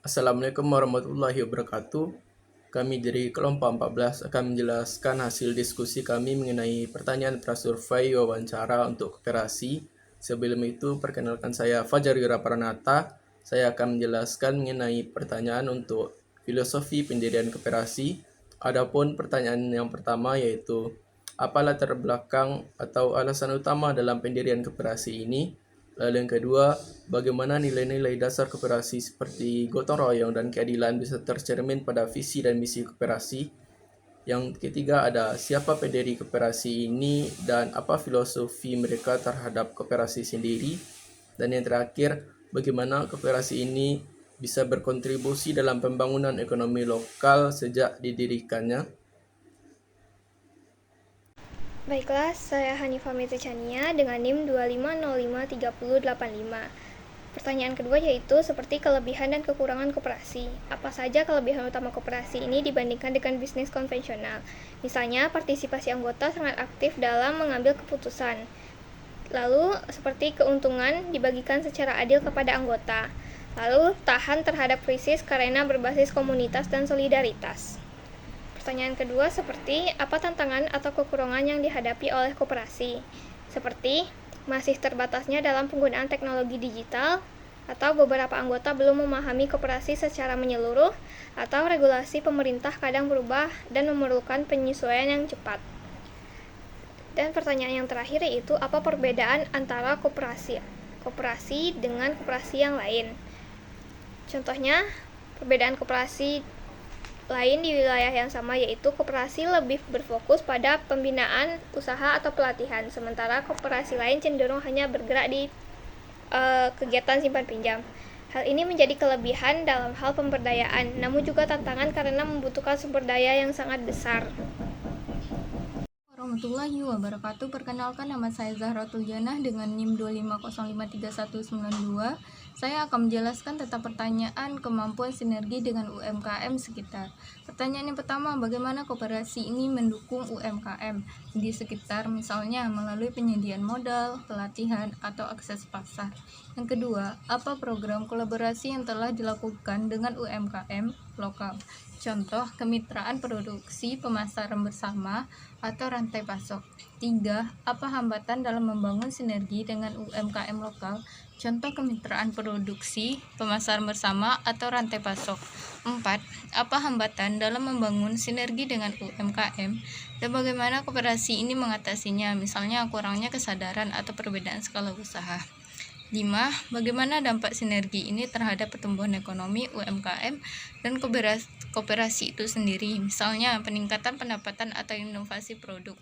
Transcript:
Assalamualaikum warahmatullahi wabarakatuh. Kami dari kelompok 14 akan menjelaskan hasil diskusi kami mengenai pertanyaan prasurvei wawancara untuk koperasi. Sebelum itu, perkenalkan saya Fajar Wira Pranata. Saya akan menjelaskan mengenai pertanyaan untuk filosofi pendirian koperasi. Adapun pertanyaan yang pertama yaitu, apa latar belakang atau alasan utama dalam pendirian koperasi ini? Lalu yang kedua, bagaimana nilai-nilai dasar koperasi seperti gotong royong dan keadilan bisa tercermin pada visi dan misi koperasi. Yang ketiga ada siapa pendiri koperasi ini dan apa filosofi mereka terhadap koperasi sendiri. Dan yang terakhir, bagaimana koperasi ini bisa berkontribusi dalam pembangunan ekonomi lokal sejak didirikannya. Baiklah, saya Hanifah Chania dengan NIM 25053085. Pertanyaan kedua yaitu seperti kelebihan dan kekurangan koperasi. Apa saja kelebihan utama koperasi ini dibandingkan dengan bisnis konvensional? Misalnya, partisipasi anggota sangat aktif dalam mengambil keputusan. Lalu, seperti keuntungan dibagikan secara adil kepada anggota. Lalu, tahan terhadap krisis karena berbasis komunitas dan solidaritas. Pertanyaan kedua seperti apa tantangan atau kekurangan yang dihadapi oleh koperasi? Seperti masih terbatasnya dalam penggunaan teknologi digital, atau beberapa anggota belum memahami koperasi secara menyeluruh, atau regulasi pemerintah kadang berubah dan memerlukan penyesuaian yang cepat. Dan pertanyaan yang terakhir yaitu apa perbedaan antara koperasi dengan koperasi yang lain? Contohnya, perbedaan koperasi lain di wilayah yang sama yaitu koperasi lebih berfokus pada pembinaan usaha atau pelatihan, sementara koperasi lain cenderung hanya bergerak di kegiatan simpan pinjam. Hal ini menjadi kelebihan dalam hal pemberdayaan, namun juga tantangan karena membutuhkan sumber daya yang sangat besar. Warahmatullahi wabarakatuh. Perkenalkan, nama saya Zahratul Janah dengan NIM 25053192. Saya akan menjelaskan tentang pertanyaan kemampuan sinergi dengan UMKM sekitar. Pertanyaan yang pertama, bagaimana koperasi ini mendukung UMKM di sekitar, misalnya melalui penyediaan modal, pelatihan, atau akses pasar. Yang kedua, apa program kolaborasi yang telah dilakukan dengan UMKM lokal? Contoh, kemitraan produksi, pemasaran bersama, atau rantai pasok. 3. Apa hambatan dalam membangun sinergi dengan UMKM lokal? Contoh, kemitraan produksi, pemasaran bersama, atau rantai pasok. 4. Apa hambatan dalam membangun sinergi dengan UMKM dan bagaimana koperasi ini mengatasinya, misalnya kurangnya kesadaran atau perbedaan skala usaha. 5. Bagaimana dampak sinergi ini terhadap pertumbuhan ekonomi UMKM dan koperasi itu sendiri, misalnya peningkatan pendapatan atau inovasi produk.